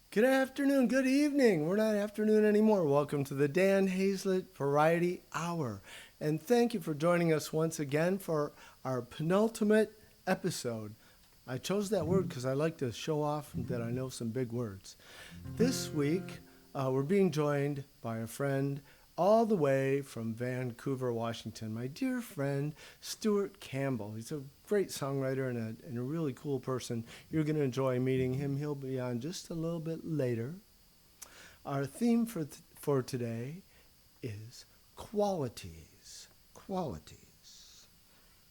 Good afternoon, good evening. We're not afternoon anymore. Welcome to the Dan Hazlett Variety Hour. And thank you for joining us once again for our penultimate episode. I chose that word because I like to show off that I know some big words. This week, we're being joined by a friend all the way from Vancouver, Washington, my dear friend, Stuart Campbell. He's a great songwriter and a really cool person. You're going to enjoy meeting him. He'll be on just a little bit later. Our theme for today is qualities. Qualities.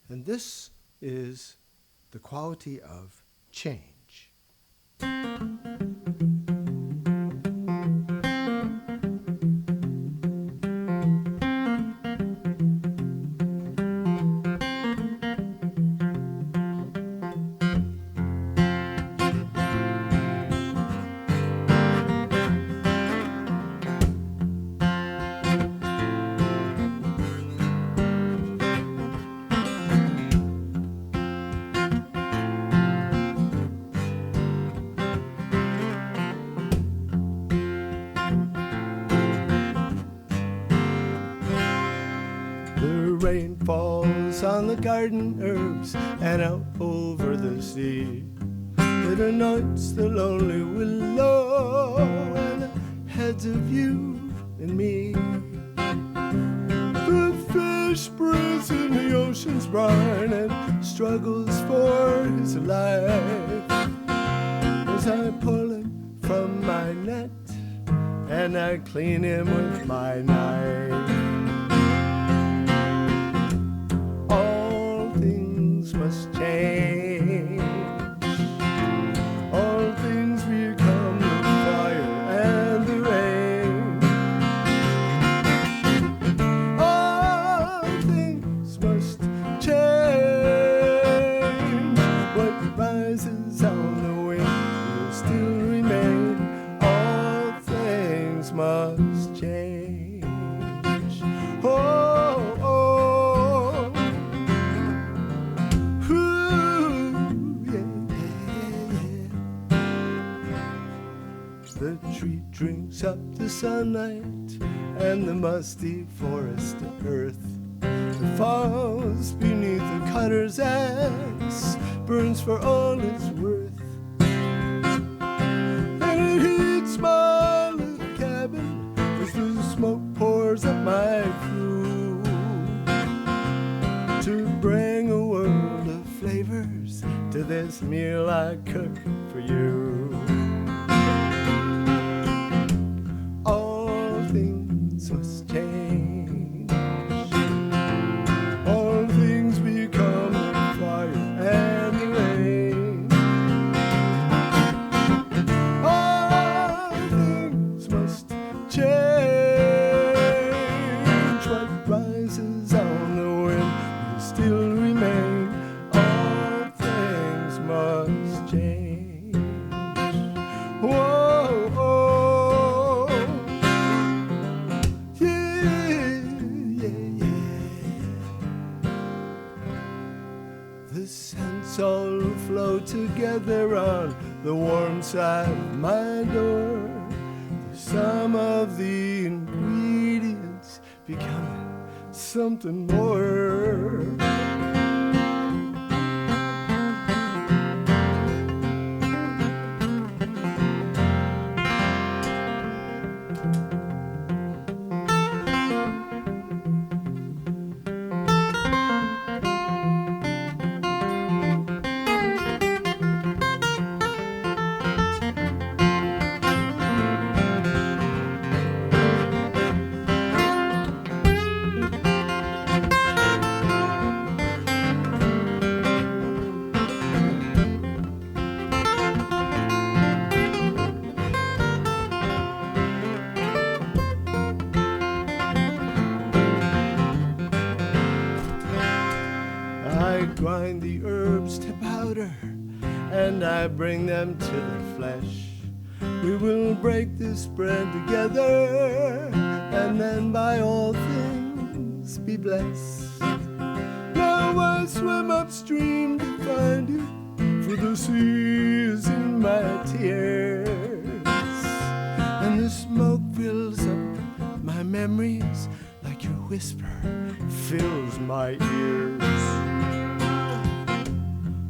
And this is the quality of change. Rain falls on the garden herbs and out over the sea. It anoints the lonely willow and the heads of you and me. The fish breathes in the ocean's brine and struggles for his life as I pull him from my net and I clean him with my knife. Must change. All things become the fire and the rain. All things must change. What rises on the wind will still remain. All things must change. The tree drinks up the sunlight and the musty forest earth. It falls beneath the cutter's axe, burns for all it's worth. And it heats my little cabin as the smoke pours up my flue to bring a world of flavors to this meal I cook for you. Must change. All things become the fire and the rain. All things must change. What rises on the wind will still remain. All things must change. Whoa, whoa. The scents all flow together on the warm side of my door. Some of the ingredients becoming something more. grind the herbs to powder, and I bring them to the flesh. We will break this bread together, and then by all things be blessed. Now I swim upstream to find you, for the sea is in my tears, and the smoke fills up my memories like your whisper fills my ears.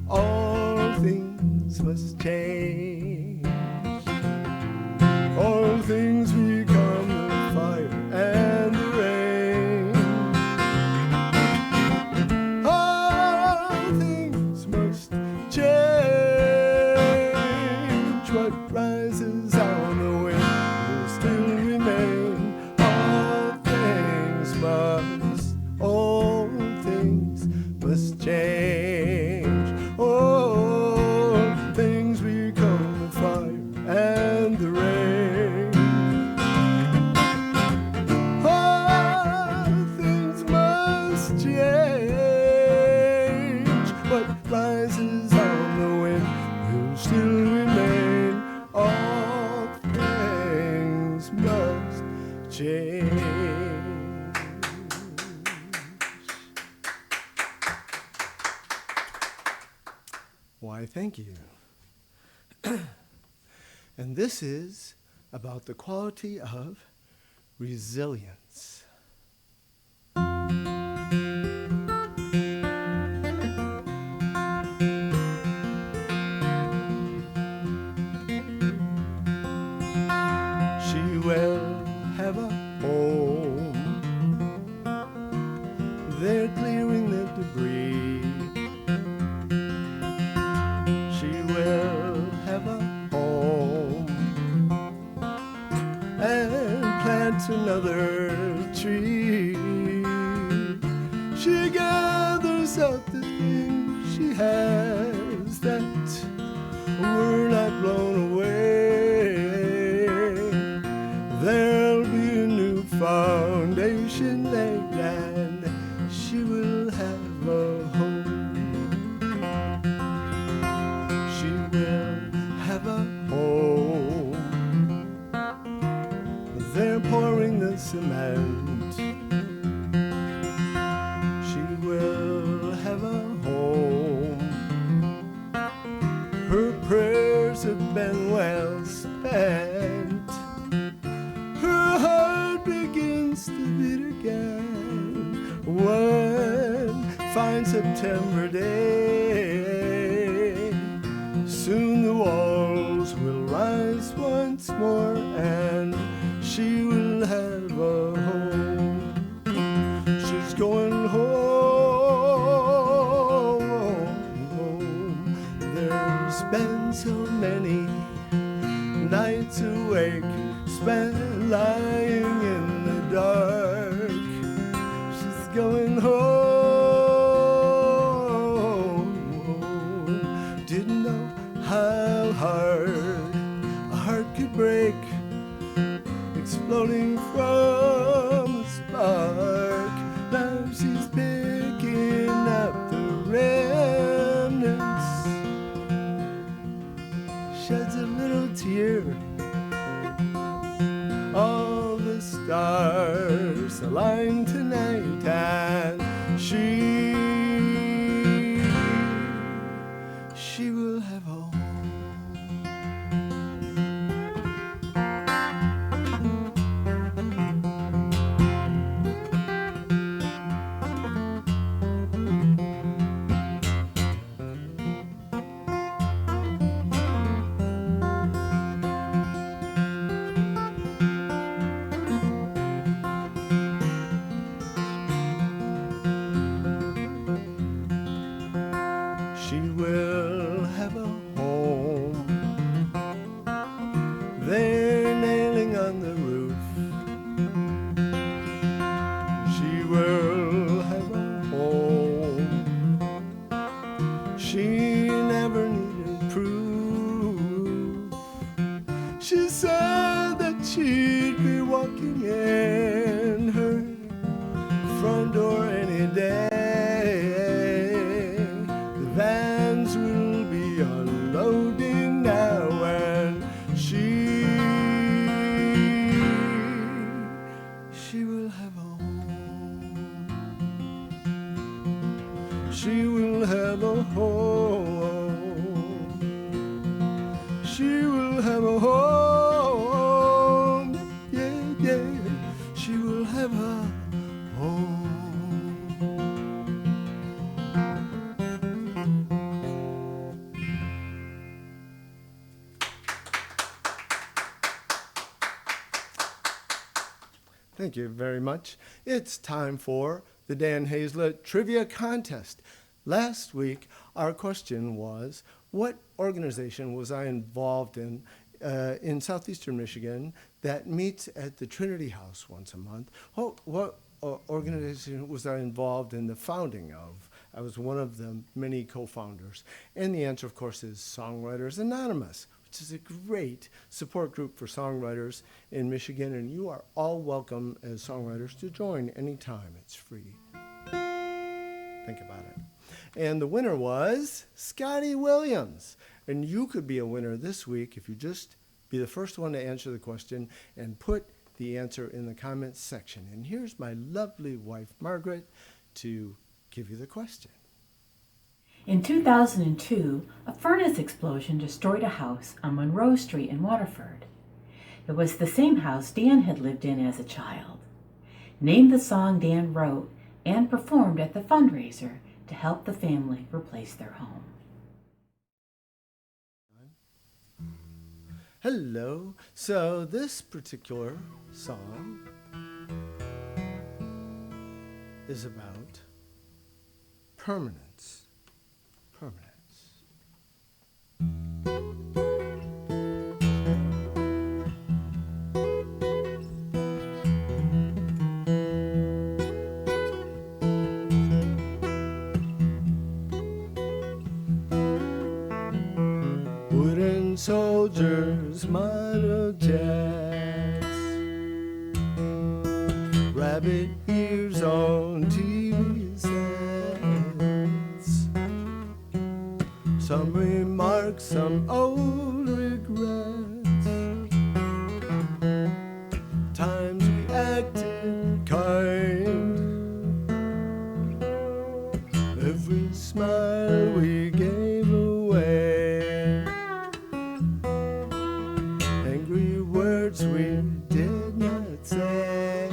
All things must change. All things become the fire and the rain. All things must change. What rises on the wind will still remain. All things must change. All things become the fire and the rain. All things must change. What rises on the wind will still remain. All things must change. Why, thank you. And this is about the quality of resilience. She will have a home. They're clearing the debris. Another tree. She gathers up the things she has that were not blown away. There'll be a new foundation laid, and she will have a home. She will have a home. They're pouring the cement. She will have a home. Her prayers have been well spent. Her heart begins to beat again one fine September day. Soon the walls will rise once more, and she will have a home. She's going home. There's been so many nights awake, spent lying in the dark. She's going home. Didn't know how hard a heart could break, exploding from a spark. Now she's picking up the remnants, sheds a little tear. All the stars align tonight, and she will have a home. she will have a home. She will have a home. She will have a home. Yeah, yeah. She will have a home. Thank you very much. It's time for the Dan Hazlett Trivia Contest. Last week, our question was, what organization was I involved in southeastern Michigan that meets at the Trinity House once a month? What organization was I involved in the founding of? I was one of the many co-founders. And the answer, of course, is Songwriters Anonymous, which is a great support group for songwriters in Michigan, and you are all welcome as songwriters to join anytime. It's free. Think about it. And the winner was Scotty Williams. And you could be a winner this week if you just be the first one to answer the question and put the answer in the comments section. And here's my lovely wife, Margaret, to give you the question. In 2002, a furnace explosion destroyed a house on Monroe Street in Waterford. It was the same house Dan had lived in as a child. Name the song Dan wrote and performed at the fundraiser to help the family replace their home. Hello. So this particular song is about permanence. Wooden soldiers, model jacks, rabbit ears on TV sets, some remarks, some old regrets, times we acted kind, every smile we gave away, angry words we did not say,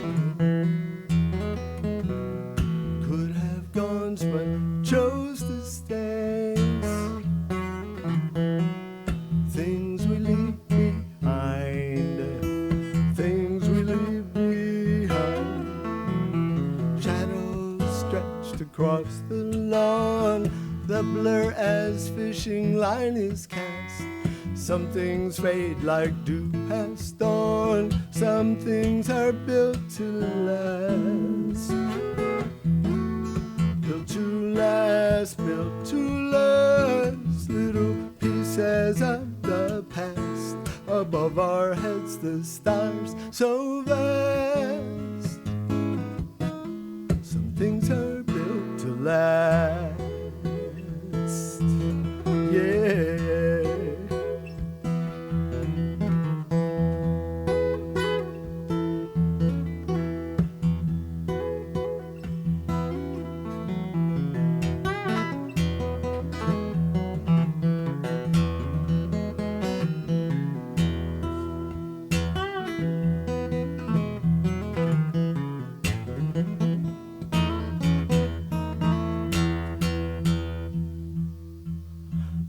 could have gone but chose to stay, things we leave behind, things we leave behind, shadows stretched across the lawn, the blur as fishing line is cast. Some things fade like dew past dawn, some things are built to last. Built to last, built to last, little pieces of the past. Above our heads the stars so vast. Some things are built to last. Yeah.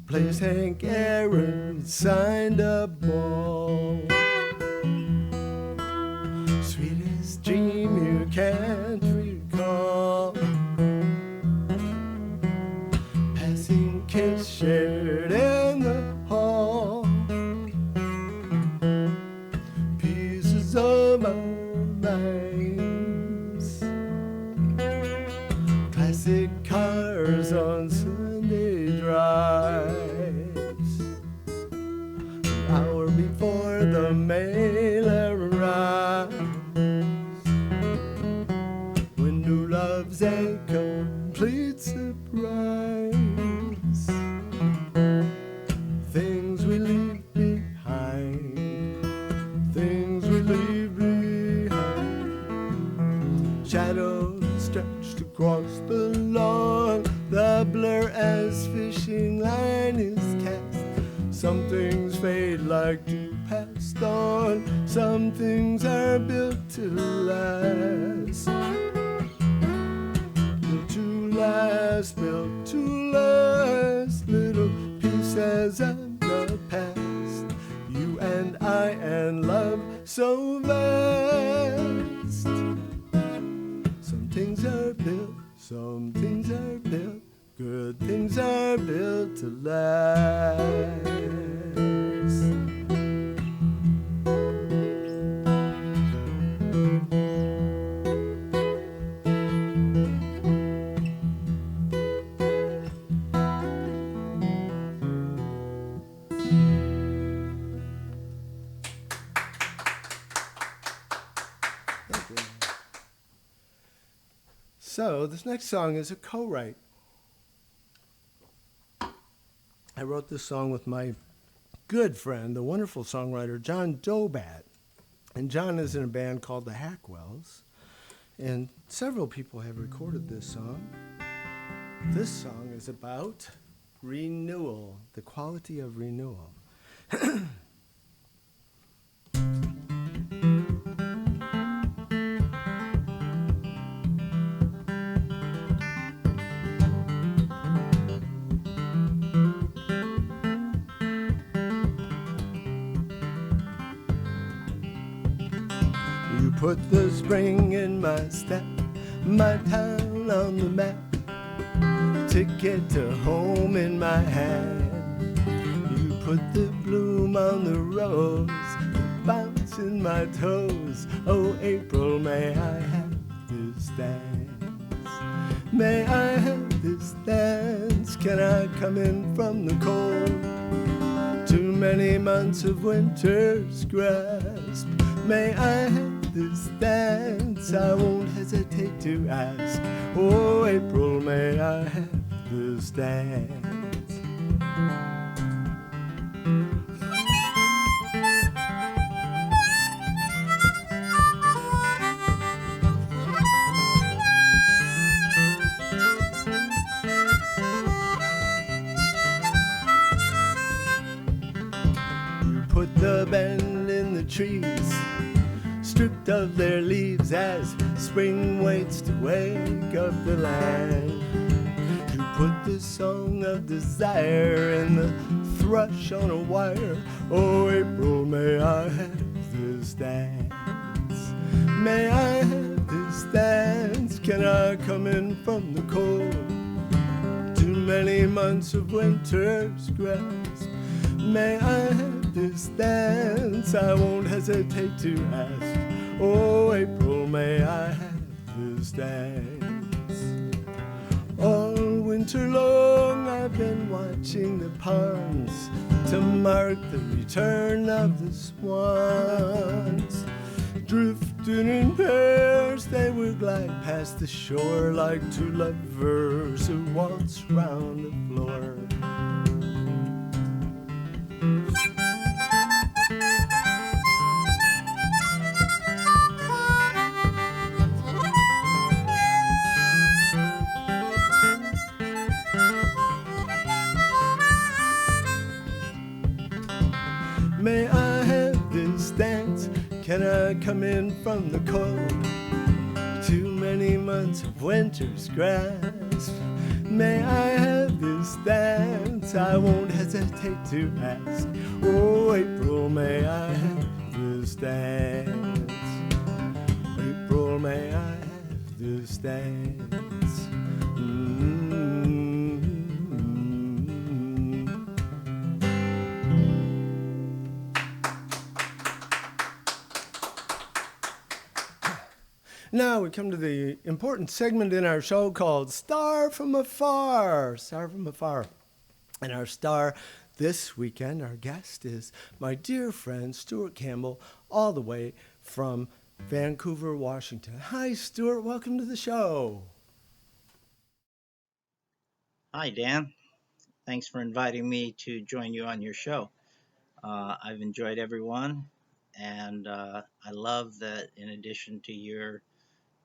Place Hank Aaron signed a ball. Sweetest dream you can't recall. Passing kiss shared in the hall. Pieces of our minds. Classic cars on Sunday drives. An hour before the mail arrives. When new love's a complete surprise. Things we leave behind. Things we leave behind. Shadows stretched across the lawn, the blur as fishing line is cast. Some things fade like dew passed on, some things are built to last. Built to last, built to last, little pieces of the past. You and I and love so vast. Some things are built, some things are built, good things are built to last. So this next song is a co-write. I wrote this song with my good friend, the wonderful songwriter John Dobat. And John is in a band called the Hackwells. And several people have recorded this song. This song is about renewal, the quality of renewal. You put the spring in my step, my town on the map, ticket to home in my hand. You put the bloom on the rose, the bounce in my toes. Oh, April, may I have this dance? May I have this dance? Can I come in from the cold? Too many months of winter's grasp. May I have this dance? I won't hesitate to ask. Oh, April, may I have this dance? You put the bend in the trees, stripped of their leaves as spring waits to wake up the land. You put the song of desire in the thrush on a wire. Oh, April, may I have this dance? May I have this dance? Can I come in from the cold? Too many months of winter's grasp. May I have this dance? I won't hesitate to ask. Oh, April, may I have this dance? All winter long I've been watching the ponds to mark the return of the swans. Drifting in pairs, they will glide past the shore like two lovers who waltz round the floor. May I have this dance? Can I come in from the cold? Too many months of winter's grasp. May I have this dance? I won't hesitate to ask. Oh, April, may I have this dance? April, may I have this dance? Now we come to the important segment in our show called Star from Afar. Star from Afar. And our star this weekend, our guest, is my dear friend Stuart Campbell, all the way from Vancouver, Washington. Hi, Stuart. Welcome to the show. Hi, Dan. Thanks for inviting me to join you on your show. I've enjoyed everyone, and I love that in addition to your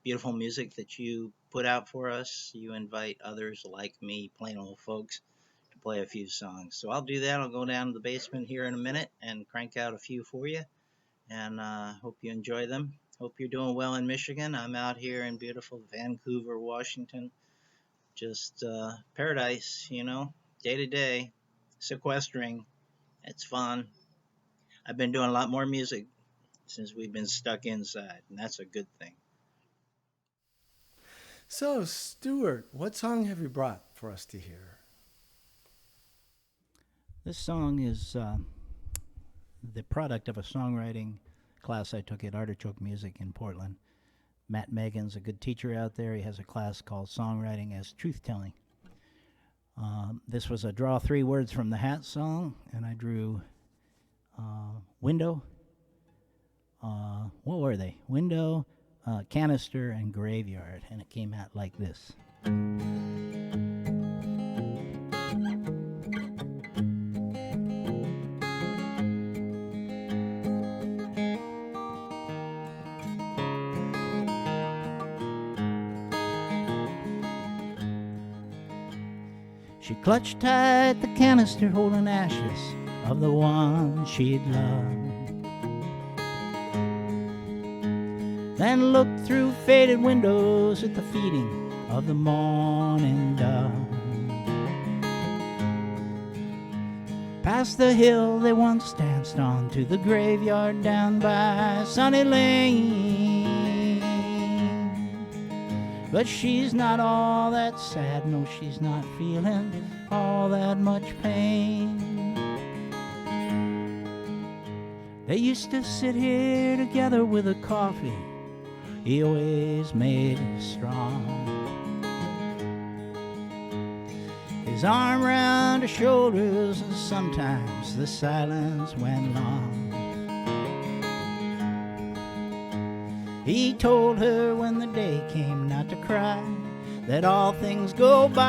beautiful music that you put out for us. You invite others like me, plain old folks, to play a few songs. So I'll do that. I'll go down to the basement here in a minute and crank out a few for you. And hope you enjoy them. Hope you're doing well in Michigan. I'm out here in beautiful Vancouver, Washington. Just paradise, day to day, sequestering. It's fun. I've been doing a lot more music since we've been stuck inside, and that's a good thing. So, Stuart, what song have you brought for us to hear? This song is the product of a songwriting class I took at Artichoke Music in Portland. Matt Megan's a good teacher out there. He has a class called Songwriting as Truth-Telling. This was a draw three words from the hat song, and I drew window. What were they? Window, canister, and graveyard, and it came out like this. She clutched tight the canister holding ashes of the one she'd loved, then looked through faded windows at the feeding of the morning dove. Past the hill they once danced on to the graveyard down by Sunny Lane. But she's not all that sad, no, she's not feeling all that much pain. They used to sit here together with a coffee he always made strong, his arm round her shoulders, and sometimes the silence went long. He told her when the day came not to cry, that all things go by.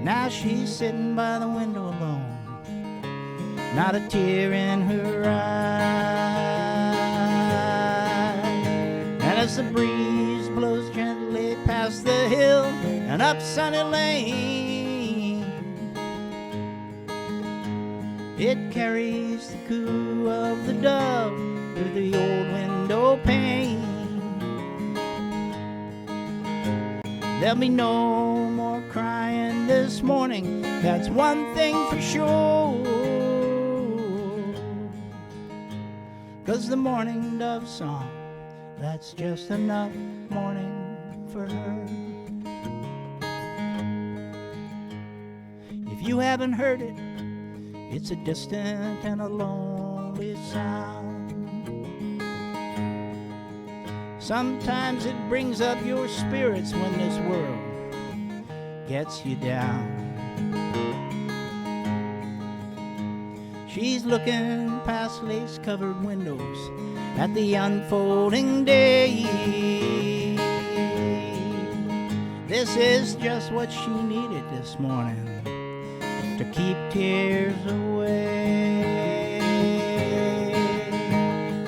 Now she's sitting by the window alone, not a tear in her eye. And as the breeze blows gently past the hill and up Sunny Lane, it carries the coo of the dove through the old window pane. There'll be no more crying this morning, that's one thing for sure. 'Cause the morning dove song, that's just enough morning for her. If you haven't heard it, it's a distant and a lonely sound. Sometimes it brings up your spirits when this world gets you down. She's looking past lace-covered windows at the unfolding day. This is just what she needed this morning to keep tears away.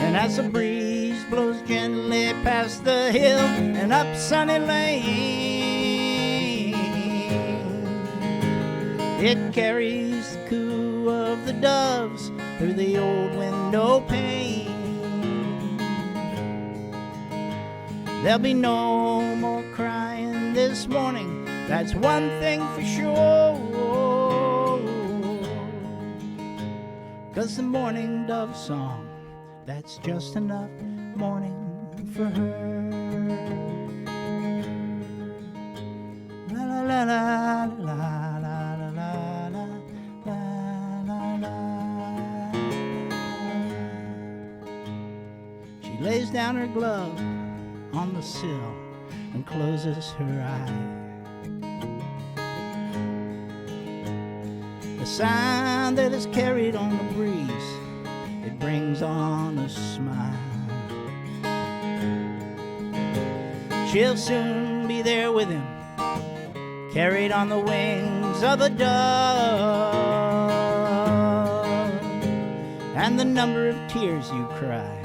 And as the breeze blows gently past the hill and up Sunny Lane, it carries the coo of the doves through the old window pane. There'll be no more crying this morning, that's one thing for sure. 'Cause the morning dove song, that's just enough morning for her. La la la la la la la la la la la. She lays down her glove on the sill and closes her eye. The sound that is carried on the breeze, it brings on a smile. She'll soon be there with him, carried on the wings of a dove. And the number of tears you cry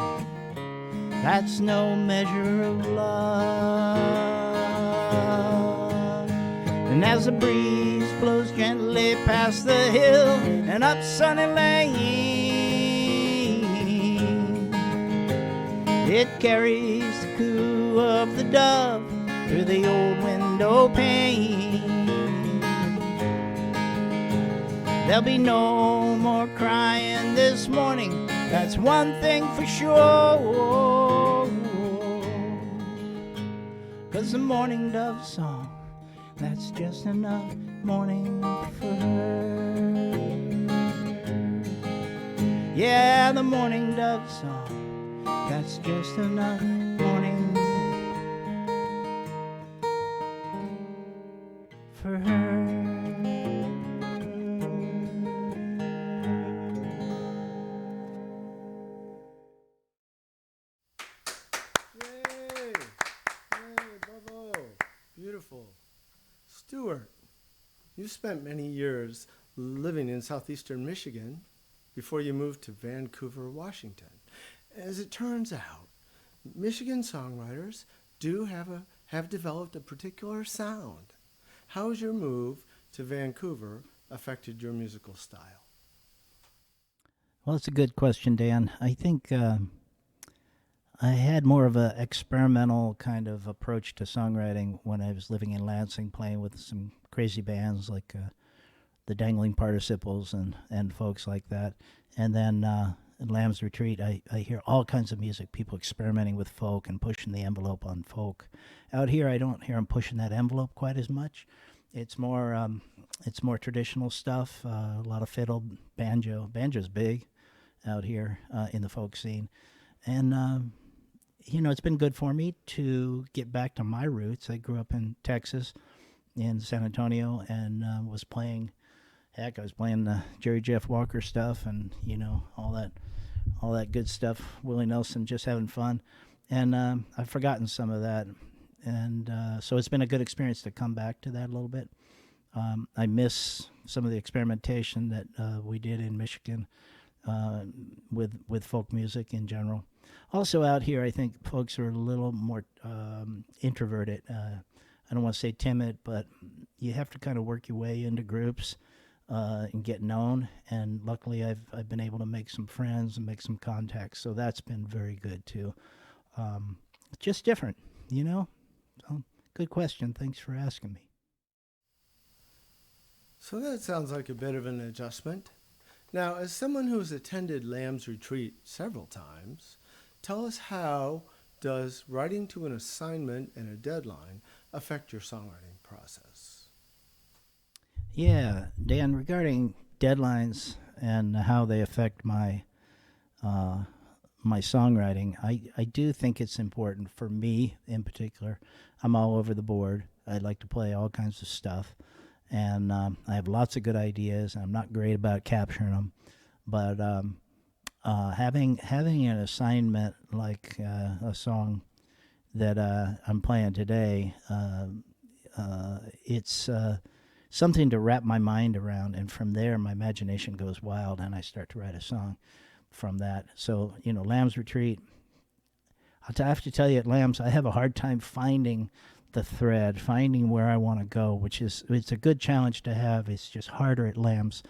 That's no measure of love. And as the breeze blows gently past the hill and up Sunny Lane, it carries the coo of the dove through the old window pane. There'll be no more crying this morning, that's one thing for sure. 'Cause the mourning dove song, that's just enough mourning for her. Yeah, the mourning dove song, that's just enough mourning for her. Yay! Yay, bravo! Beautiful. Stuart, you spent many years living in southeastern Michigan before you moved to Vancouver, Washington. As it turns out, Michigan songwriters do have developed a particular sound. How has your move to Vancouver affected your musical style? Well, it's a good question, Dan. I think I had more of an experimental kind of approach to songwriting when I was living in Lansing, playing with some crazy bands like the Dangling Participles and folks like that. And then in Lamb's Retreat, I hear all kinds of music, people experimenting with folk and pushing the envelope on folk. Out here, I don't hear them pushing that envelope quite as much. It's more traditional stuff, a lot of fiddle, banjo. Banjo's big out here in the folk scene. And it's been good for me to get back to my roots. I grew up in Texas, in San Antonio, and was playing. Heck, I was playing Jerry Jeff Walker stuff, and all that good stuff. Willie Nelson, just having fun, and I've forgotten some of that, and so it's been a good experience to come back to that a little bit. I miss some of the experimentation that we did in Michigan with folk music in general. Also out here, I think folks are a little more introverted. I don't want to say timid, but you have to kind of work your way into groups and get known. And luckily, I've been able to make some friends and make some contacts. So that's been very good too. Just different, So, good question. Thanks for asking me. So that sounds like a bit of an adjustment. Now, as someone who has attended Lamb's Retreat several times, tell us, how does writing to an assignment and a deadline affect your songwriting process? Yeah, Dan, regarding deadlines and how they affect my songwriting, I do think it's important for me in particular. I'm all over the board. I like to play all kinds of stuff, and I have lots of good ideas. I'm not great about capturing them, but having an assignment like a song that I'm playing today, it's something to wrap my mind around, and from there my imagination goes wild, and I start to write a song from that. So Lamb's Retreat, I have to tell you, at Lamb's I have a hard time finding the thread, finding where I want to go, it's a good challenge to have. It's just harder at Lamb's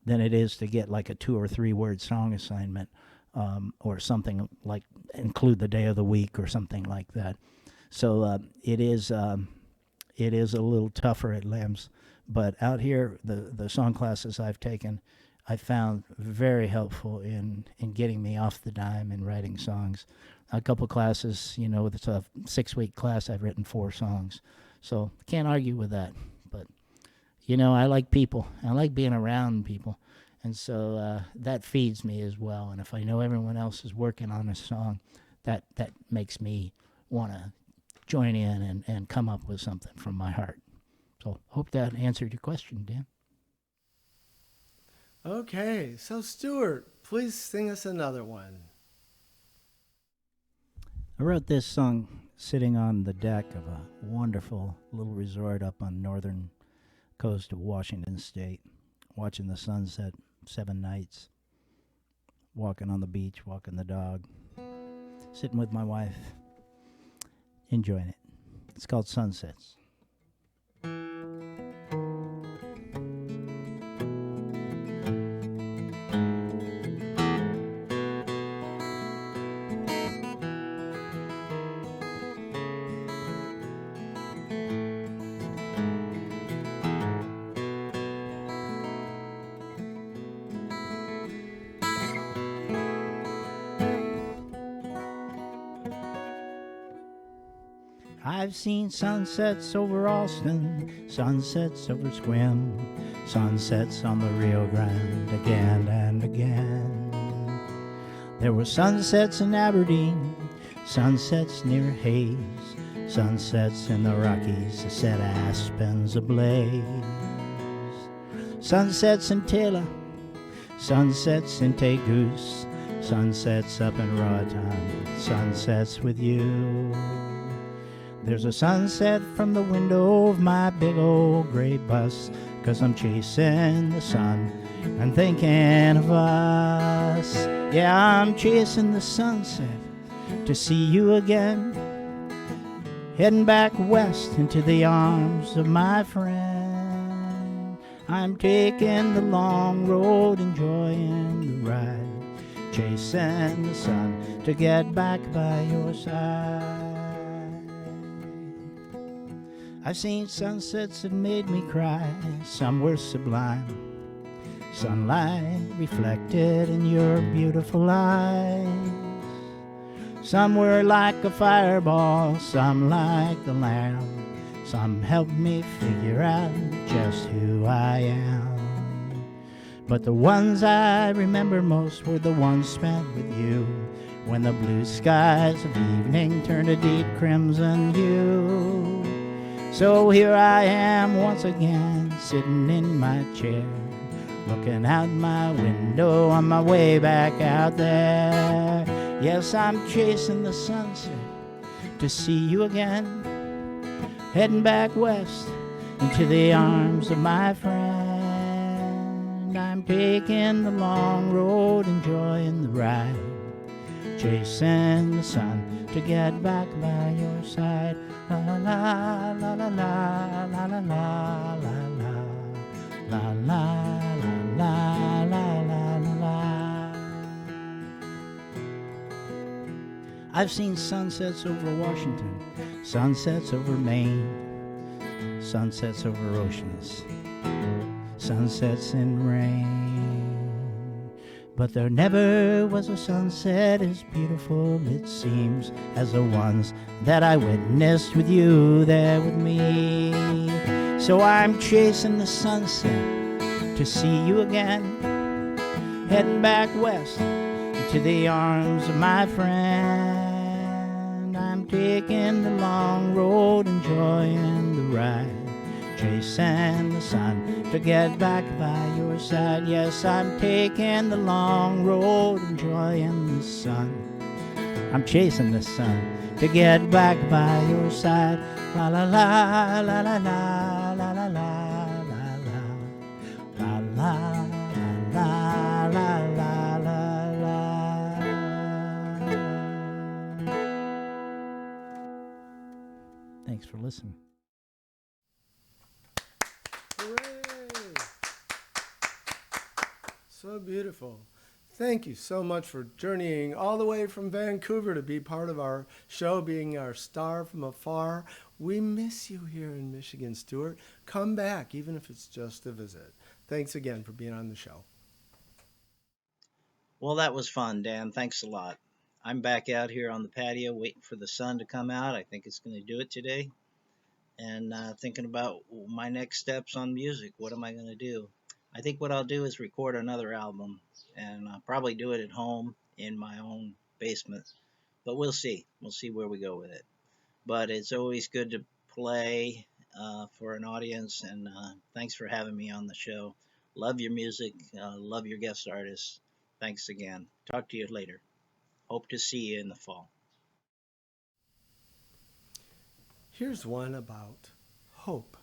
than it is to get like a 2 or 3 word song assignment, or something like include the day of the week or something like that. So it is a little tougher at Lamb's, but out here the song classes I've taken, I found very helpful in getting me off the dime and writing songs. A couple classes, it's a 6-week class, I've written 4 songs. So can't argue with that. But, I like people. I like being around people. And so that feeds me as well. And if I know everyone else is working on a song, that makes me want to join in and come up with something from my heart. So hope that answered your question, Dan. Okay, so Stuart, please sing us another one. I wrote this song sitting on the deck of a wonderful little resort up on northern coast of Washington State, watching the sunset 7 nights, walking on the beach, walking the dog, sitting with my wife, enjoying it. It's called Sunsets. I've seen sunsets over Austin, sunsets over Sequim, sunsets on the Rio Grande again and again. There were sunsets in Aberdeen, sunsets near Hayes, sunsets in the Rockies, a set aspens ablaze. Sunsets in Taylor, sunsets in Tegus, sunsets up in Roatan, sunsets with you. There's a sunset from the window of my big old gray bus, 'cause I'm chasing the sun and thinking of us. Yeah, I'm chasing the sunset to see you again, heading back west into the arms of my friend. I'm taking the long road, enjoying the ride, chasing the sun to get back by your side. I've seen sunsets that made me cry, some were sublime, sunlight reflected in your beautiful eyes. Some were like a fireball, some like the lamb, some helped me figure out just who I am. But the ones I remember most were the ones spent with you, when the blue skies of evening turned a deep crimson hue. So here I am once again, sitting in my chair, looking out my window on my way back out there. Yes, I'm chasing the sunset to see you again, heading back west into the arms of my friend. I'm taking the long road, enjoying the ride, chasing the sun to get back by your side. La la la la la la la la la la la la la la. I've seen sunsets over Washington, sunsets over Maine, sunsets over oceans, sunsets in rain. But there never was a sunset as beautiful, it seems, as the ones that I witnessed with you there with me. So I'm chasing the sunset to see you again, heading back west into the arms of my friend. I'm taking the long road, enjoying the ride, chasing the sun to get back by your side. Yes, I'm taking the long road, enjoying the sun. I'm chasing the sun to get back by your side. La la la la la la la la la la la la la la la la. Thanks for listening. Hooray! So beautiful. Thank you so much for journeying all the way from Vancouver to be part of our show, being our star from afar. We miss you here in Michigan, Stuart. Come back, even if it's just a visit. Thanks again for being on the show. Well, that was fun, Dan. Thanks a lot. I'm back out here on the patio waiting for the sun to come out. I think it's going to do it today. And thinking about my next steps on music. What am I going to do? I think what I'll do is record another album, and I'll probably do it at home in my own basement. But we'll see. We'll see where we go with it. But it's always good to play for an audience, and thanks for having me on the show. Love your music. Love your guest artists. Thanks again. Talk to you later. Hope to see you in the fall. Here's one about hope.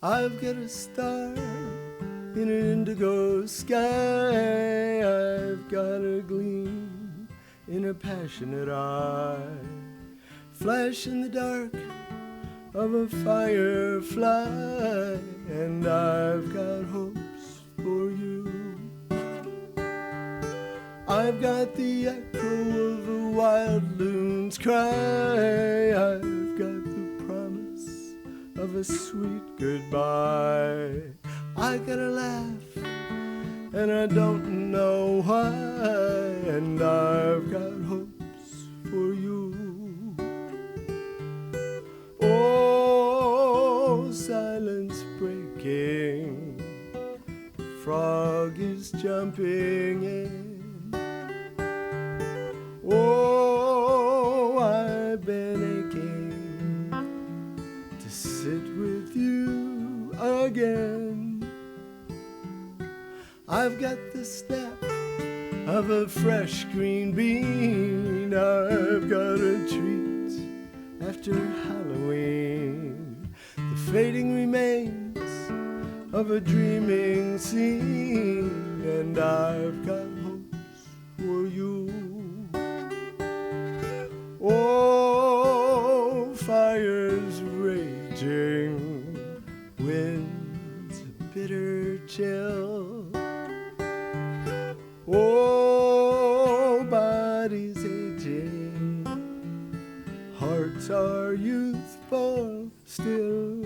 I've got a star in an indigo sky. I've got a gleam in a passionate eye, flash in the dark of a firefly, and I've got hopes for you. I've got the echo of a wild loon's cry. I've got the promise of a sweet goodbye. I gotta laugh, and I don't know why, and I've got hopes for you. Oh, silence breaking, frog is jumping in. Oh, I've been aching to sit with you again. I've got the snap of a fresh green bean. I've got a treat after Halloween, the fading remains of a dreaming scene, and I've got hopes for you. Oh, fire's raging, winds a bitter chill. Oh, bodies aging, hearts are youthful still.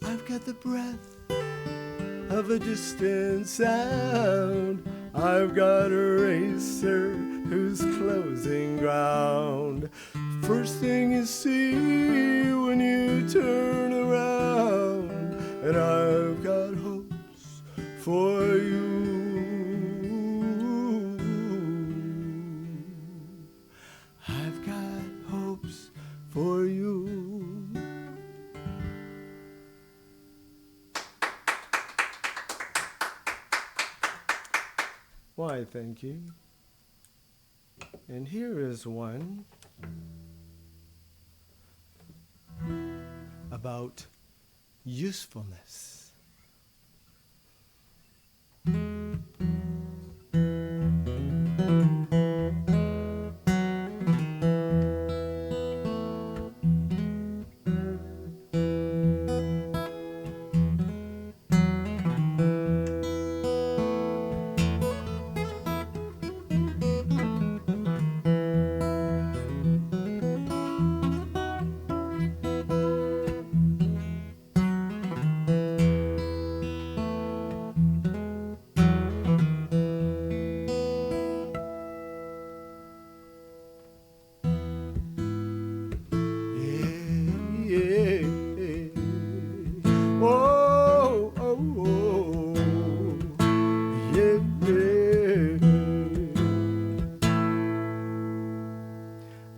I've got the breath of a distant sound. I've got a racer who's closing ground. First thing you see when you turn around, and I've got hopes for you. I've got hopes for you. Why, thank you. And here is one about usefulness.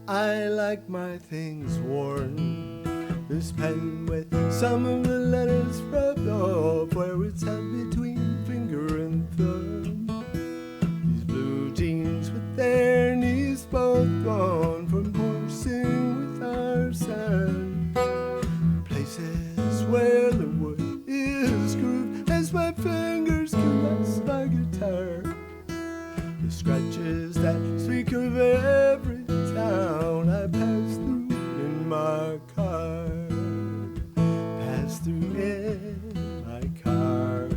I like my things worn, this pen with some of the letters rubbed off where it's held between finger and thumb. These blue jeans with their knees both gone from horsing with our son. Places where the wood is grooved as my fingers caress my guitar. The scratches that speak of every town I pass through in my car. Pass through in my car.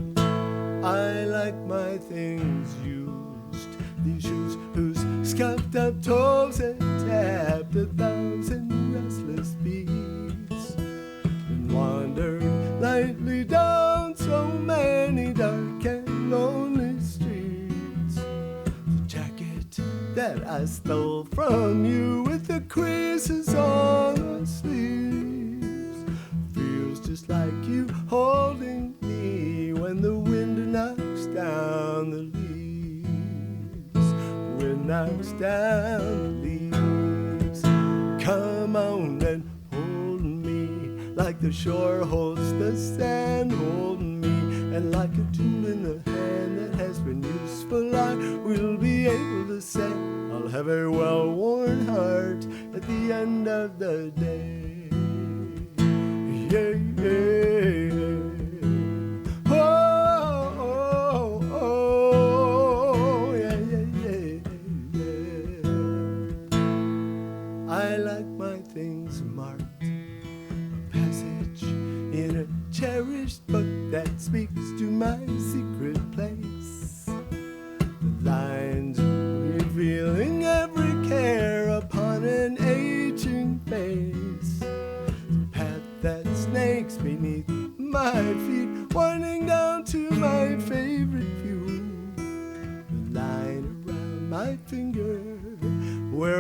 I like my things used, these shoes whose scuffed up toes had tapped 1,000 restless beats, and wandered lightly down so many dark and lonely streets. The jacket that I stole from you with the creases on the sleeves feels just like you holding me when the wind knocks down the leaves. Wind knocks down the leaves. Come on and hold me like the shore holds the sand. Hold me, and like a tool in the hand that has been useful, I will be able to say I'll have a well-worn heart at the end of the day. Yeah, yeah, yeah.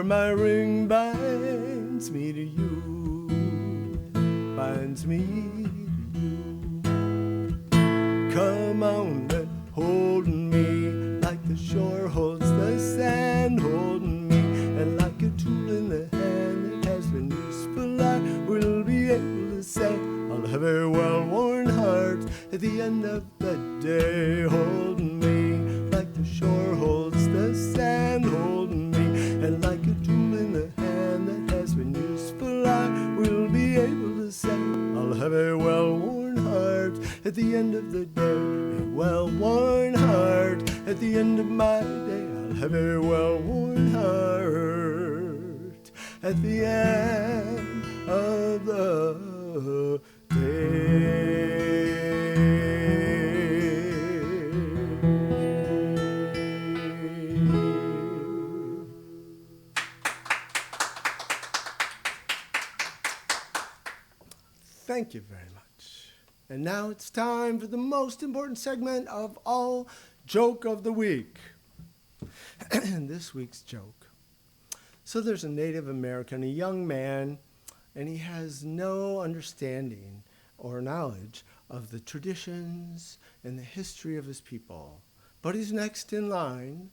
my ring binds me to you, binds me to you. Come on and hold me like the shore holds the sand, holding me, and like a tool in the hand that has been useful, I will be able to say I'll have a well-worn heart at the end of the day, holding me like the shore holds the sand, holding me, and like a tool in the hand that has been useful, I will be able to say I'll have a well-worn heart at the end of the day, a well-worn heart at the end of my day. I'll have a well-worn heart at the end of the day. Thank you very much. And now it's time for the most important segment of all, Joke of the Week. And this week's joke. So there's a Native American, a young man, and he has no understanding or knowledge of the traditions and the history of his people. But he's next in line,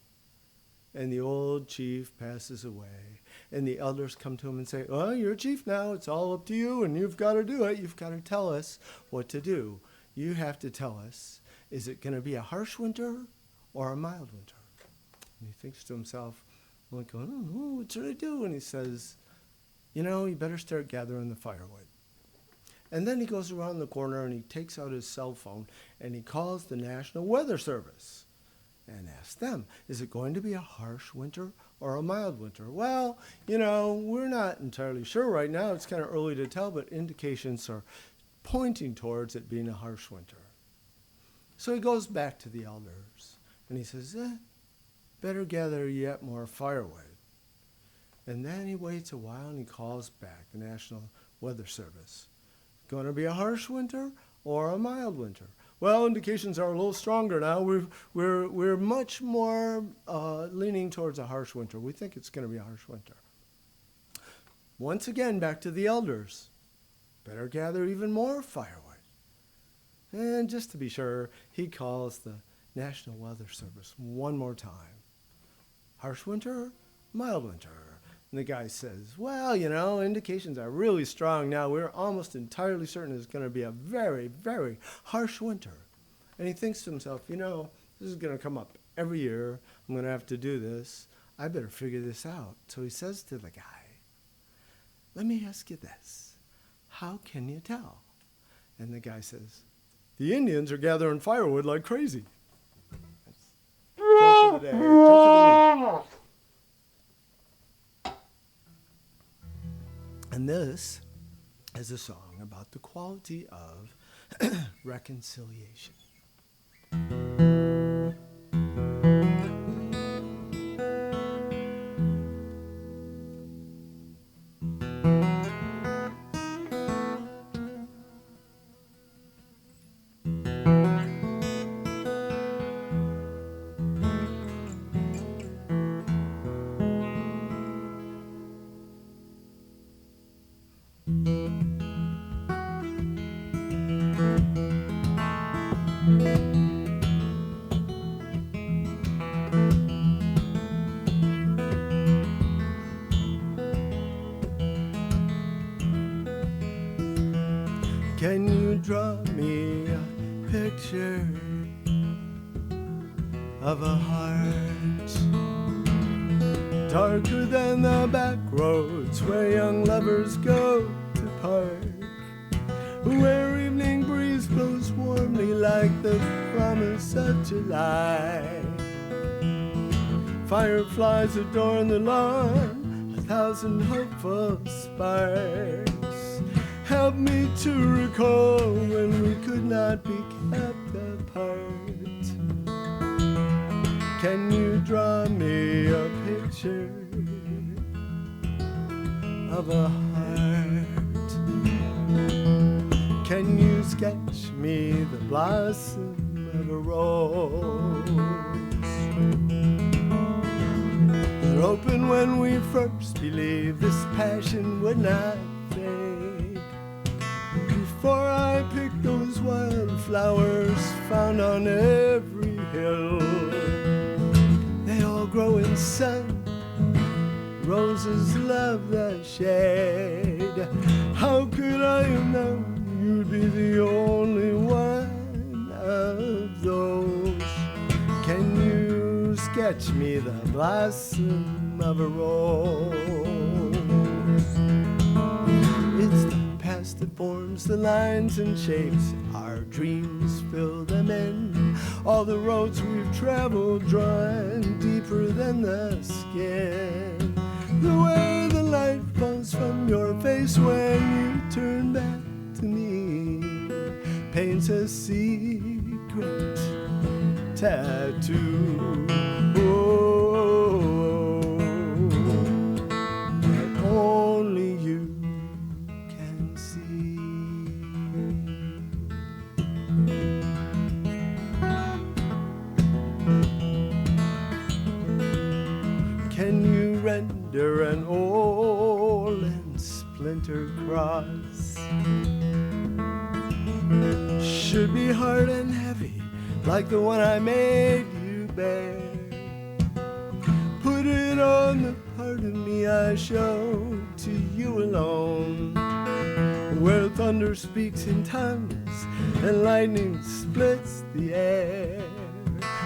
and the old chief passes away. And the elders come to him and say, well, you're chief now. It's all up to you, and you've got to do it. You've got to tell us what to do. You have to tell us, is it going to be a harsh winter or a mild winter? And he thinks to himself, I'm like, I don't know, what should I do? And he says, you better start gathering the firewood. And then he goes around the corner and he takes out his cell phone and he calls the National Weather Service and asks them, is it going to be a harsh winter or a mild winter? Well, we're not entirely sure right now. It's kind of early to tell, but indications are pointing towards it being a harsh winter. So he goes back to the elders and he says, better gather yet more firewood. And then he waits a while and he calls back the National Weather Service. Going to be a harsh winter or a mild winter? Well, indications are a little stronger now. We're much more leaning towards a harsh winter. We think it's going to be a harsh winter. Once again, back to the elders. Better gather even more firewood. And just to be sure, he calls the National Weather Service one more time. Harsh winter, mild winter. And the guy says, well, indications are really strong now. We're almost entirely certain it's going to be a very, very harsh winter. And he thinks to himself, this is going to come up every year. I'm going to have to do this. I better figure this out. So he says to the guy, let me ask you this. How can you tell? And the guy says, the Indians are gathering firewood like crazy. That's joke of the day, joke of the week. And this is a song about the quality of reconciliation. Can you draw me a picture of a heart darker than the back roads where young lovers go to park, where evening breeze blows warmly like the promise of July, fireflies adorn the lawn, 1,000 hopeful sparks. Help me to recall when we could not be kept apart. Can you draw me a picture of a heart? Can you sketch me the blossom of a rose? The hoping when we first believed this passion would not fade. Before I picked those wildflowers found on every hill, they all grow in sun. Roses love the shade. How could I have known you'd be the only one of those? Can you sketch me the blossom of a rose? It's the past that forms the lines and shapes our dreams fill them in. All the roads we've traveled drawn deeper than the skin. The way the light falls from your face when you turn back to me paints a secret tattoo. Oh, that only you can see. Can you render an old and splintered cross? Should be hard and heavy like the one I made you bear. Put it on the part of me I show to you alone, where thunder speaks in tongues and lightning splits the air.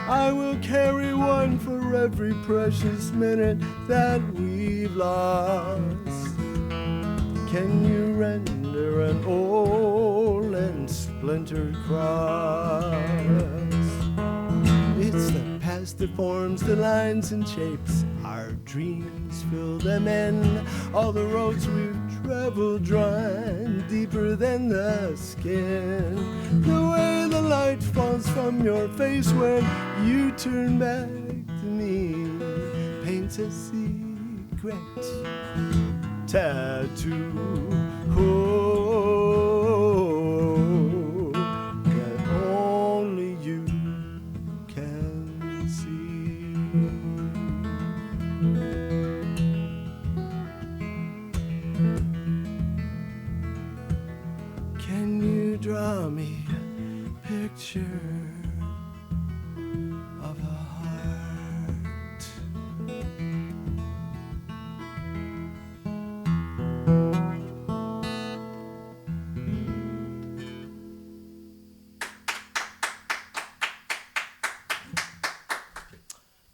I will carry one for every precious minute that we've lost. Can you render an old and splintered cross? It's the past that forms the lines and shapes our dreams fill them in. All the roads we've traveled drawn deeper than the skin. The way the light falls from your face when you turn back to me paints a secret tattoo. Oh, that only you can see. Can you draw me a picture of a heart?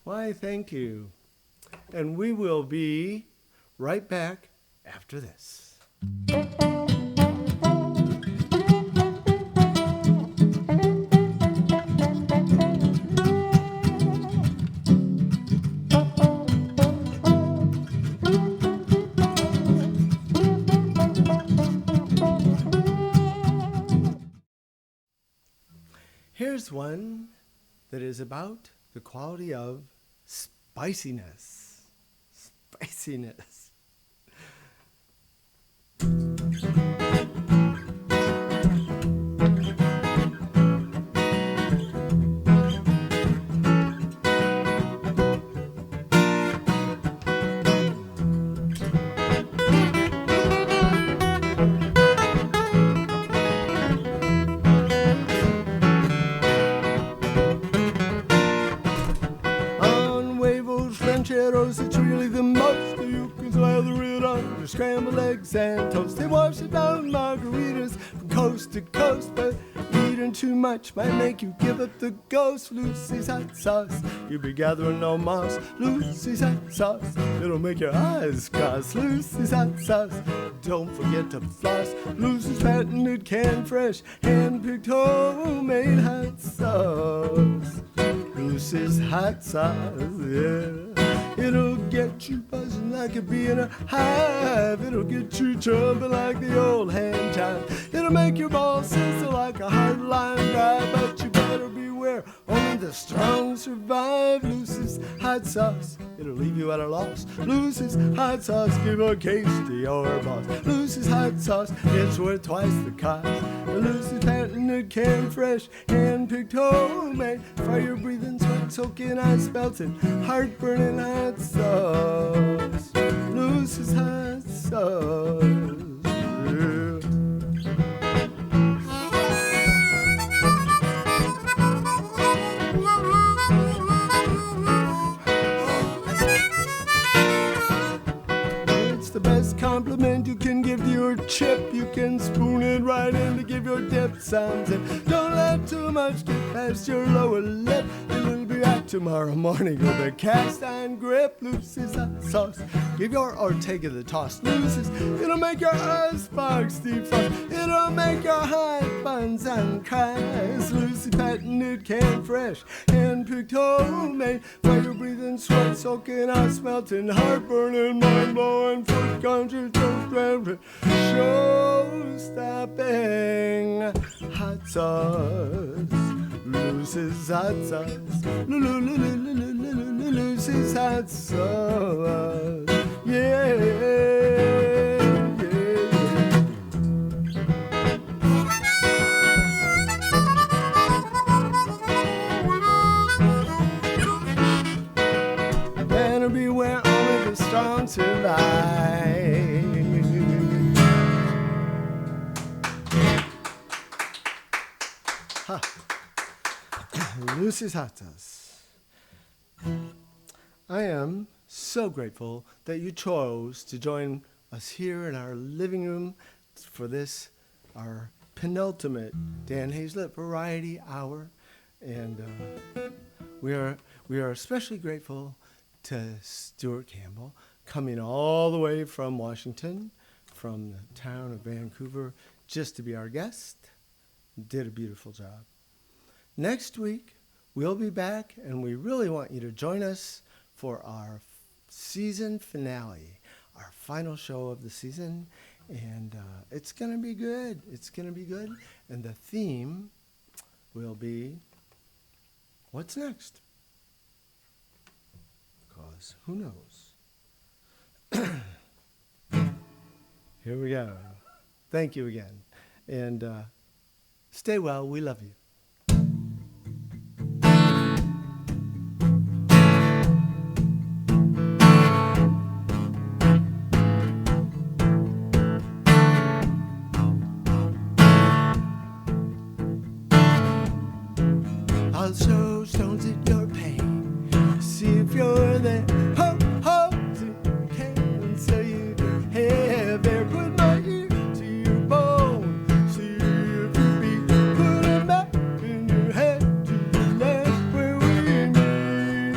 Why, thank you. And we will be right back after this. Here's one that is about the quality of spiciness. Spiciness. It's really the most you can slather it on your scrambled eggs and toast. They wash it down margaritas from coast to coast, but eating too much might make you give up the ghost. Lucy's hot sauce, you'll be gathering no moss. Lucy's hot sauce, it'll make your eyes cross. Lucy's hot sauce, don't forget to floss. Lucy's patented, canned fresh, hand-picked homemade hot sauce. Lucy's hot sauce, yeah. It'll get you buzzing like a bee in a hive. It'll get you jumping like the old hand time. It'll make your balls sizzle like a hard lime dry. But you better beware, only the strong survive. Lucy's hot sauce, it'll leave you at a loss. Lucy's hot sauce, give a case to your boss. Lucy's hot sauce, it's worth twice the cost. Lucy's patented patented, canned fresh, hand-picked, homemade, fire-breathing, sweat-soaking, ice-melting, heart-burning hot sauce. Lucy's hot sauce. Yeah. It's the best compliment you can give to your chip. You can spoon it right in to give your dip sounds. And don't let too much get past your lower lip. It will be back tomorrow morning with a cast iron grip. Lucy's hot sauce. Give your or take it the toss. Lucy's. It'll make your eyes spark, Steve Fox. It'll make your high buns and cries. Lucy patented, canned fresh, hand-picked, homemade, fire-breathing, sweat-soaking, ice-melting, heart-burning, mind-blowing, foot-conscious, toast-rampant, show-stopping hot sauce. Lucy's hot sauce. Lucy's hot sauce. Yeah, yeah, yeah. Better beware, only the strong survive. Ha. Lucy's hot sauce. I am so grateful that you chose to join us here in our living room for this, our penultimate Dan Hazlett Variety Hour. And we are especially grateful to Stuart Campbell, coming all the way from Washington, from the town of Vancouver, just to be our guest. Did a beautiful job. Next week, we'll be back, and we really want you to join us for our season finale, our final show of the season, and it's going to be good. It's going to be good, and the theme will be what's next, because who knows? Here we go. Thank you again, and stay well. We love you. I'll throw stones at your pain, see if you're there. Ho, ho, to you can and say you do. Hey, there, put my ear to your bone, see if you be putting back in your head to the left where we meet.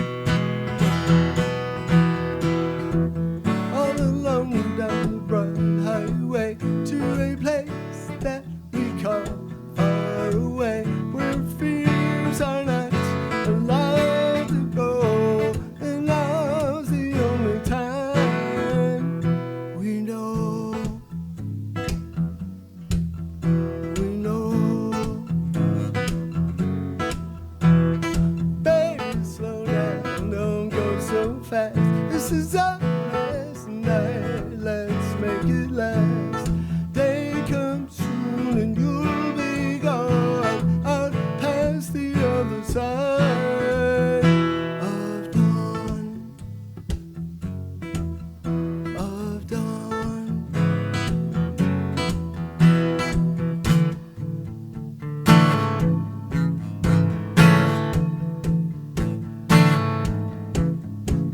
All alone down the broad highway to a place that we call far away, where fears are not allowed to go, and love's the only time we know. We know. Baby, slow down, don't go so fast. This is our last night, let's make it last. Day comes soon and you'll be gone, out past the other side of dawn, of dawn.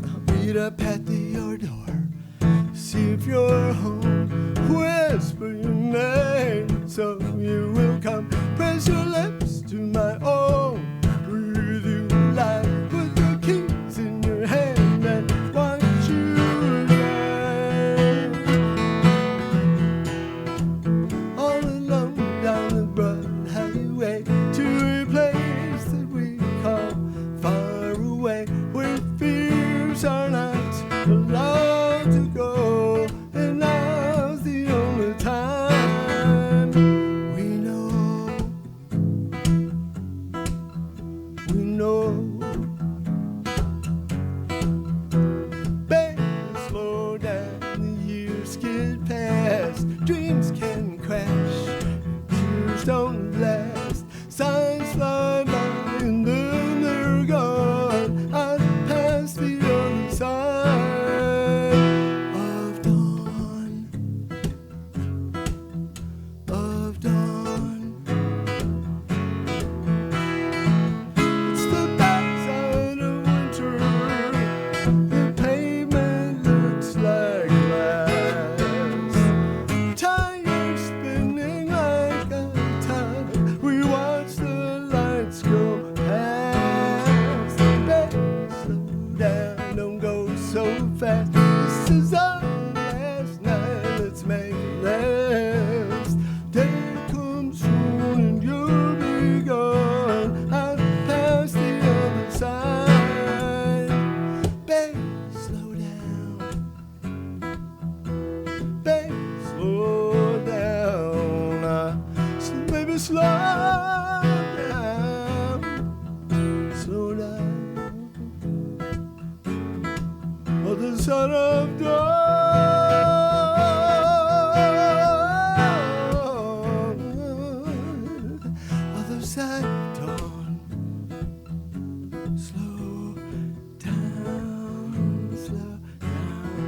I'll beat up at your door, see if you're home, whisper your name so you will come, press your lips to my own, breathe you life, put your keys in your hand and watch you drive. All alone down the broad highway to a place that we call far away, where fears are not allowed to go, and now's the only time son of dawn. Other side of dawn. Slow down, slow down.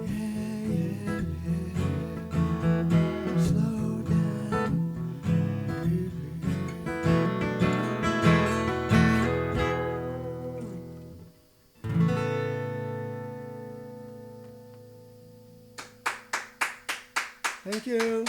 Yeah, slow down. Thank you.